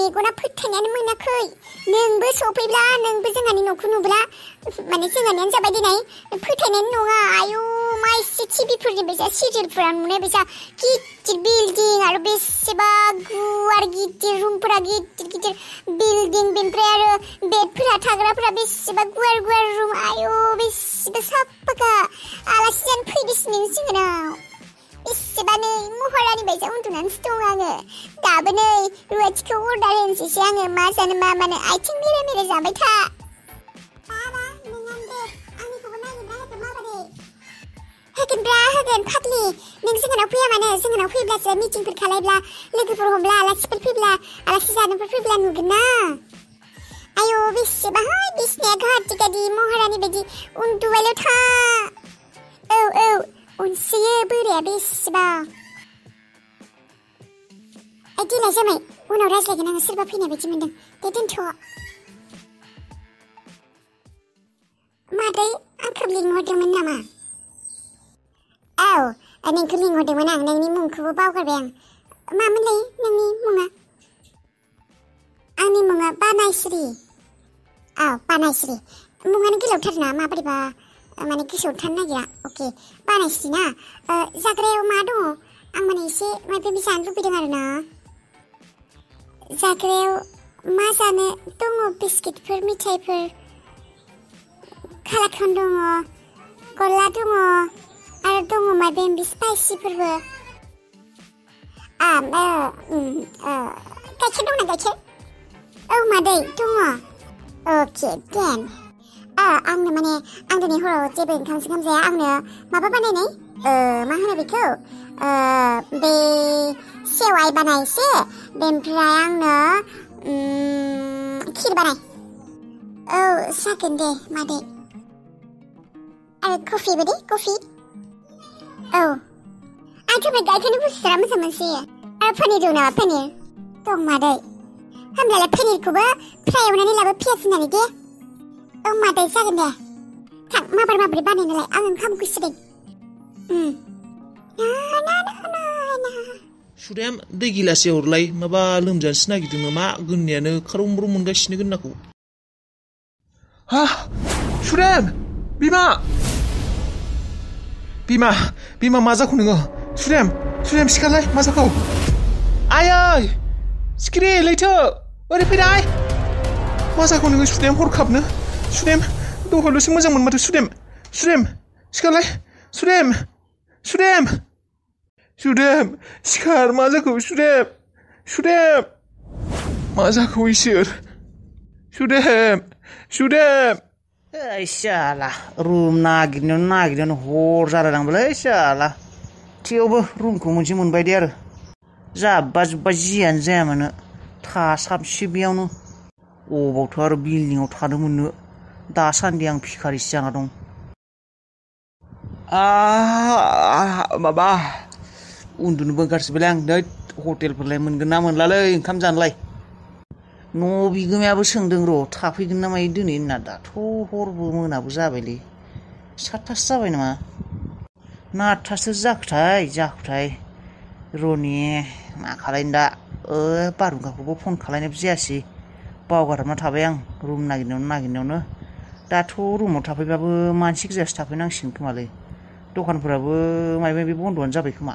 मेगना फोथायनायानो मोनाखै नोंबो सफैब्ला नोंबो जोंहानि न'खौ नुब्ला माने जोंहानियानो जाबाय दिनै फोथायनायानो नङा आयु मा एसे टिभिफोरनि बायसा सिरियेलफोराव नुनाय बायसा गिदिर बिल्डिं आरो बेसेबा गुवार गिदिर रुमफोरा गिदिर बिल्डिं बेनिफ्राय आरो बेडफोरा थाग्राफोरा बेसेबा गुवार रुम आयु बेसेबा साफाखा आलासि जानो फैदोंसो नों जोंनाव बेसेबा नै महरानि बायसा उन्दुनानैसो दं आङो दाबो नै रुवाथिखौ अर्डार होनोसैसो आङो मा जानो मा मानो आथिं मेरे जाबाय था बाबा नोंआनो दे आंनिखौबो नागिरना होदो माबादि होगोन फाग्लि नों जोंनाव फैया मानो जोंनाव फैब्लासो मिटिंफोर खालायब्ला लोगोफोर हमब्ला आलासिफोर फैब्ला आलासि जानोफोर फैब्ला नुगोन ना आयु बेसेबाहाय बिसनाया गादि महरानि बायदि उन्दुबायल' था औ अनसोयो बोराया बेसेबा देलाय जामाय उनाव रायज्लायगोन आङो सोरबा फैनाय बायदि मोनदों दे दोनथ' मादै आंखौ लिंहरदोंमोन नामा औ नोंखौ लिंहरदोंमोन आं नोंनि मुंखौबो बावगारबाय आं मामोनलाय नोंनि मुङा आंनि मुङा बानायस्रि औ बानायस्रि मुङानो गोलावथारना माबोरैबा माने गोसोआव थानो नागिरा अके बानायस्रि ना जाग्रायाव मा दङ आं माने एसे माबा जानो लुबैदों आरो ना जाग्रायाव मा जानो दङ बिस्किटफोर मिथाइफोर कालाकान दङ गल्ला दङ आरो दङ माबा स्पाइसिफोरबो गाइखेर दंना गाइखेर औ मादै दङ अके देन आंनो माने आं दिनै हराव जेबो ओंखाम जाया आंनो माबा बानायनाय मा होनो बेखौ बे सेवाइ बानायसे बेनिफ्राय आंनो खिर बानाय औ जागोन दे मादै आरो कफिबो दे कफि औ आंथ' बे गाइखेरनि बुस्थुआ मोजां मोनसोयो आरो पनिर दं नामा पनिर दं मादै होमब्लालाय पनिरखौबो फ्राय एवनानै लाबो पियाज होनानै दे औ मादै जागोन दे थां माबोरै बानायनालाय आं ओंखाम गुसुदों सुदेम दै गिलासे हरलाय माबा लोमजानोसो नागिरदों नामा गोननायानो खारं ब्रं मोनगासिनो गोननाखौ हा सुदेम बिमा मा जाखो नोङो सुदेम सिखारलाय मा जाखो आयै सिखिरि लैथो ओरै फैनाय मा जाखो नोङो सुदेम हरखाबनो सुदेम दहायल'सो मोजांमोन माथो सुदेम सिखारलाय सुदेम सिखार मा जाखो सुदेम मा जाखो इसोर सुदेम शाला रुम नागिरनायावनो हर जालायलांबायलै शाला थेवबो रुमखौ मोनसे मोनबाय दे आरो जाब्बा जुब्बा जियानो जाया मानो थासाबसै बेयावनो अबावथ' आरो बिल्डिंआव थानो मोननो दासान्दि आं भिखारिसो जाना दं माबा उन्दुनोबो ओंखारसोबायलै आं नै हटेलफोरलाय मोनगोन ना मोनलालै ओंखाम जानोलाय न' बिगोमायाबो सोंदों र' थाफैगोन ना मायो दिनै होनना दाथ' हरबो मोनाबो जाबायलै 7थासो जाबाय नामा ना 8थासो जाखोथाय र'नि मा खालायनो दा बारहुंखाखौबो फन खालायनायबो जायासै बावगारहाबना थाबाय आं रुम नागिरनायावनो दाथ' रुमाव थाफैबाबो मानसि गोजासो थाफैनांसिगोन खोमालै दखानफोराबो माबा बन्द'आनो जाबाय खोमा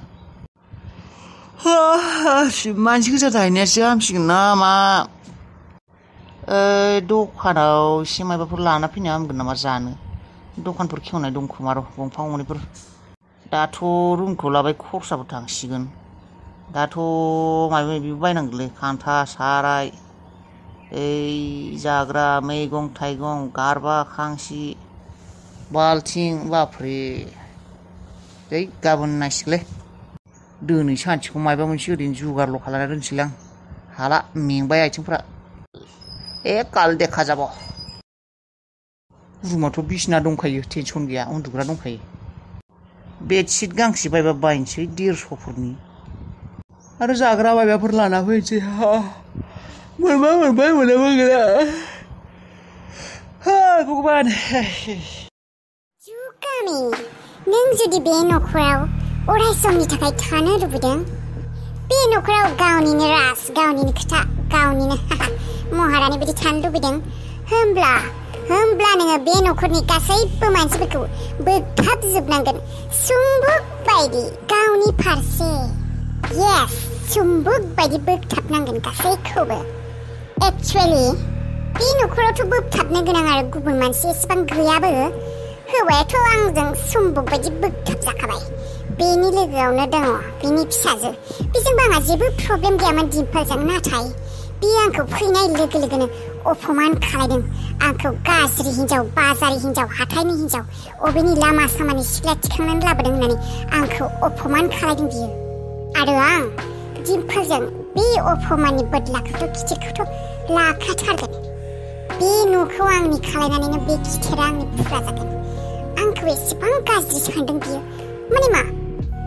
मानसि गोजा थाहैनायासो हामसिगोन ना मा दखानाव एसे माबाफोर लाना फैनो हामगोन नामा जानो दखानफोर खेवनाय दं खोमा र' गंफा गंनैफोर दाथ' रुमखौ लाबाय खरसाबो थांसिगोन दाथ' माबा बायनांगोनलै खान्था साराय जाग्रा मैगं थाइगं गारबा खांसि बाल्थिं बाफ्रे गाबोन नायसिगोनलै दिनै सानसेखौ माबा मोनसे ओरैनो जुगारल' खालामना दोनसैलां हाला मेंबाय आथिंफ्रा काल देखा जाब रुमाथ' बिसिना दंखायो टेनसन गैया उन्दुग्रा दंखायो बेडशिट गांसे बायबा बायनोसै 150फोरनि आरो जाग्रा माबाफोर लाना फैनोसै मोनबाय मोनाबो गैला भगबान जुगामि नों जुदि बे न'खराव अराय समनि थाखाय थानो लुबैदों बे न'खराव गावनिनो राज गावनिनो खोथा गावनिनो महारानि बिदि थानो लुबैदों होमब्ला नोङो बे न'खरनि गासैबो मानसिफोरखौ बोगथाबजोबनांगोन सुम्बुक बायदि गावनि फारसे येस सुम्बुक बायदि बोगथाबनांगोन गासैखौबो एक्चुअली बे न'खरावथ' बोगथाबनो गोनां आरो गुबुन मानसि एसेबां गैयाबो हौवायाथ' आंजों सुम्बुक बायदि बोगथाबजाखाबाय बेनि लोगोआवनो दङ बिनि फिसाजो बेजोंबो आंहा जेबो प्रब्लेम गैयामोन दिम्पोलजों नाथाय बियो आंखौ फैनाय लोगो लोगोनो अपमान खालायदों आंखौ गाज्रि हिन्जाव बाजारि हिन्जाव हाथाइनि हिन्जाव अबेनि लामा सामानि सिख्ला थिखांनानै लाबोदों होननानै आंखौ अपमान खालायदों बियो आरो आं दिम्पोलजों बे अपमाननि बदलाखौथ' खिथेरखौथ' लाखाथारगोन बे न'खौ आंनि खालायनानैनो बे खिथेरा आंनि फुरा जागोन आंखौ एसेबां गाज्रि सानदों बियो माने मा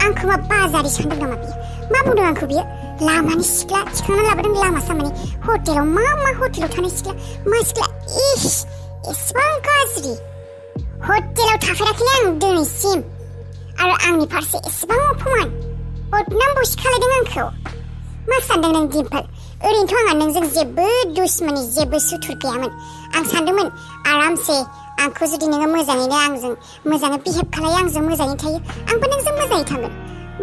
आंखौ मा बाजारि सानदों नामा बियो मा बुंदों आंखौ बियो लामानि सिख्ला थिखांना लाबोदों लामा सामानि हटेलाव मा हटेलाव थानाय सिख्ला मा सिख्ला इस एसेबां गाज्रि हटेलाव थाफेराखैनो आं दिनैसिम आरो आंनि फारसे एसेबां अपमान बदनाम बसि खालायदों आंखौ मा सानदों नों दिम्पोल ओरैनोथ' आंहा नोंजों जेबो दुश्मनी जेबो सुथुर गैयामोन आं सानदोंमोन आरामसे आंखौ जुदि नोङो मोजाङैनो आंजों मोजाङै बिहेभ खालायो आंजों मोजाङै थायो आंबो नोंजों मोजाङै थांगोन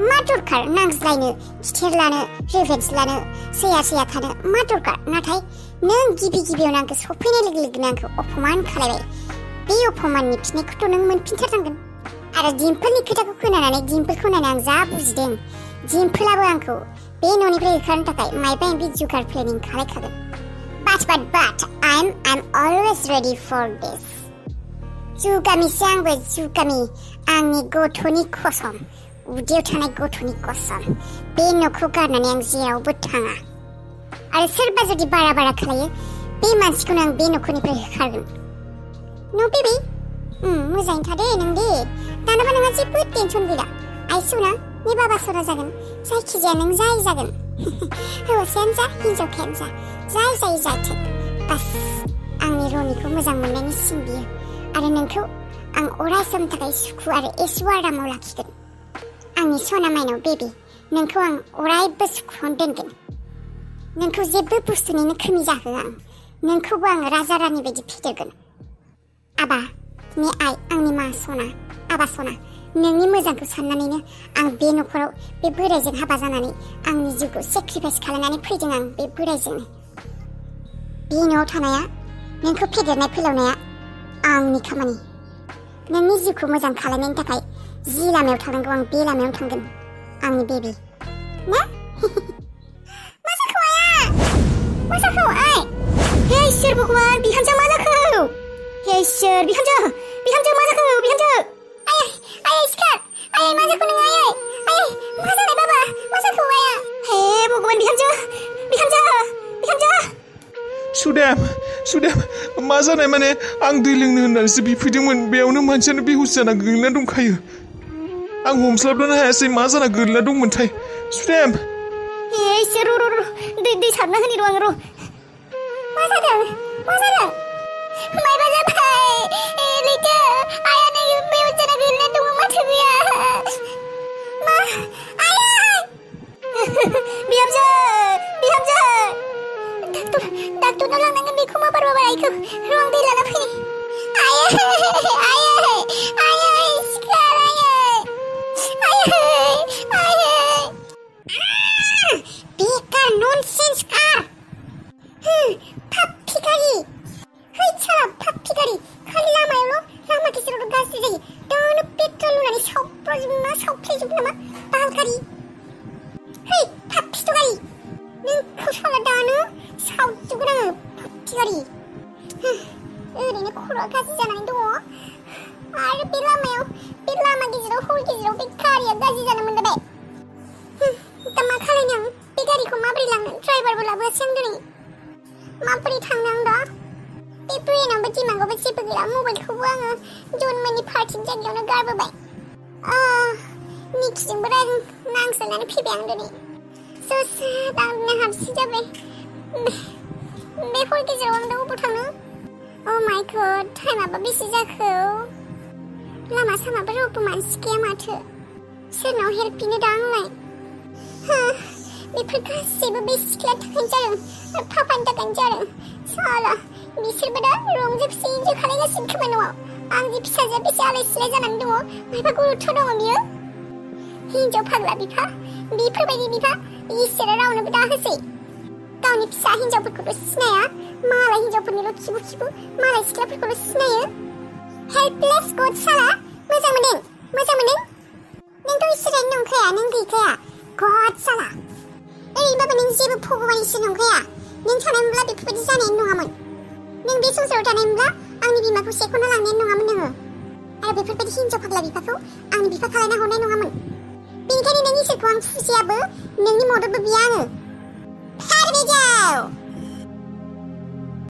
मा दरखार नांज्लायनो खिथेर लानो रिभेन्स लानो सैया थानो मा दरखार नाथाय नों गिबियावनो आंखौ सफैनाय लोगो लोगोनो आंखौ अपमान खालायबाय बे अपमाननि फिनायखौथ' नों मोनफिनथारनांगोन आरो दिम्पोलनि खोथाखौ खोनानानै दिम्पोलखौ नायनानै आं जा बुजिदों दिम्पोलाबो आंखौ बे न'निफ्राय होखारनो थाखाय मायबा मायबि जुगार प्लेनिं खालायखागोन but I'm always ready for this जुगामिसो आंबो जुगामि आंनि गथ'नि कसम उदैयाव थानाय गथ'नि कसम बे न'खौ गारनानै आं जेरावबो थाङा आरो सोरबा जुदि बारा खालायो बे मानसिखौनो आं बे न'खरनिफ्राय होखारगोन न' बेबि मोजाङै थादे नों दे दानाबा नोंहा जेबो टेनसन गैला आइ सना नि बाबा सना जागोन जायखिजाया नों जाय जागोन हौवासायानो जा हिन्जावखायानो जा जाय जाथों बास आंनि रनिखौ मोजां मोननायनि सिन बियो आरो नोंखौ आं अराय समनि थाखाय सुखु आरो ऐश्वर्यामाव लाखिगोन आंनि सना माइनाव बेबि नोंखौ आं अरायबो सुखुआवनो दोनगोन नोंखौ जेबो बुस्थुनिनो खोमि जाहोआ आं नोंखौबो आं राजा रानि बायदि फेदेरगोन आबा नि आइ आंनि मा सना आबा सना नोंनि मोजांखौ साननानैनो आं बे न'खराव बे बोरायजों हाबा जानानै आंनि जिउखौ सेक्रिफाइस खालामनानै फैदों आं बे बोरायजोंनो बे न'आव थानाया नोंखौ फेदेरनाय फोलावनाया आंनि खामानि नोंनि जिउखौ मोजां खालामनायनि थाखाय जि लामायाव थांनांगौ आं बे लामायावनो थांगोन आंनि बेबि ना मा जाखो आइ हे इसोर भगवान बिहामजो मा जाखो हे इसोर बिहामजो मा जाखो बिहामजो आइ सिखार आइ मा जाखो नों आइ मा जानाय बाबा मा जाखो आइया हे भगवान बिहामजो सुदेम मा जानाय माने आं दै लोंनो होननानैसो बिफैदोंमोन बेयावनो मानसियानो बेहुस जाना गोग्लैना दंखायो आं हमस्लाबनो हायासै मा जाना गोग्लैना दंमोनथाय सुदेम हे इसोर र दै सारना होनि र' आं र' मा जादों मायबा जाबाय लैथो आइया नै बेहुस जाना गोग्लैना दङ माथो गैया मा आइया बिहामजो डाक्टरनाव लांनांगोन बेखौ माबार आइखौ रं दै लाना फैनि आइयै सिखार बेकार ननसेन्स कार पाप्पि गारि खालि लामा गेजेरावल' गाज्रि जायो दानो पेट्रल लुनानै सावफ्रायजोबो नामा बाल गारि पाप्पिथ' गारि नोंखौ साला दानो सावजोबगोन आङो पाप्पि गारि ओरैनो खर'आ गाज्रि जानानै दङ आरो बे लामा गेजेराव हर गेजेराव बे गारिया गाज्रि जानो मोनबाय दा मा खालायनो आं बे गारिखौ माबोरै लांनो ड्राइभारबो लाबोआसै आं दिनै माबोरै थांनो आं दा बे ब्रेनावबो दिमागावबो जेबो गैला मबाइलखौबो आङो जन्मनि पार्टिनि जायगायावनो गारबोबाय निकिजोंबो नांज्लायनानै फैबाय आं दिनै आंनो हाबसि जाबाय बे हर गेजेराव आं दा अबाव थांनो अ माय गड टाइमाबा बेसे जाखो लामा सामाबो रावबो मानसि गैया माथो सोरनाव हेल्प बिनो दा आंलाय बेफोर गासैबो बे सिख्लानि थाखायनो जादों आरो पापानि थाखायनो जादों साला बिसोरबो दा रंजा खुसि इन्जय खालायगासिनो खोमा न'आव आंनि फिसाजोआ बेसे आलाय सिलाय जानानै दङ मायबा गुरुत्थ' दङ बियो हिन्जाव फाग्ला बिफा बेफोरबायदि बिफा इसोरा रावनोबो दा होसै गावनि फिसा हिन्जावफोरखौल' सिनाया मालाय हिन्जावफोरनिल' खिबु मालाय सिख्लाफोरखौल' सिनायो हेल्पलेस गड साला मोजां मोनदों नोंथ' इसोरानो नंखाया नों गैखाया गड साला ओरैनोबाबो नों जेबो भगबान इसोर नंखाया नों थानायमोनब्ला बेफोरबायदि जानायानो नङामोन नों बे संसाराव थानायमोनब्ला आंनि बिमाखौ सेख'ना लांनायानो नङामोन नोङो आरो बेफोरबायदि हिन्जाव फाग्ला बिफाखौ आंनि बिफा खालायना हरनाय नङामोन बेनिखायनो नों इसोरखौ आं फुजियाबो नोंनि मददबो बिया आङो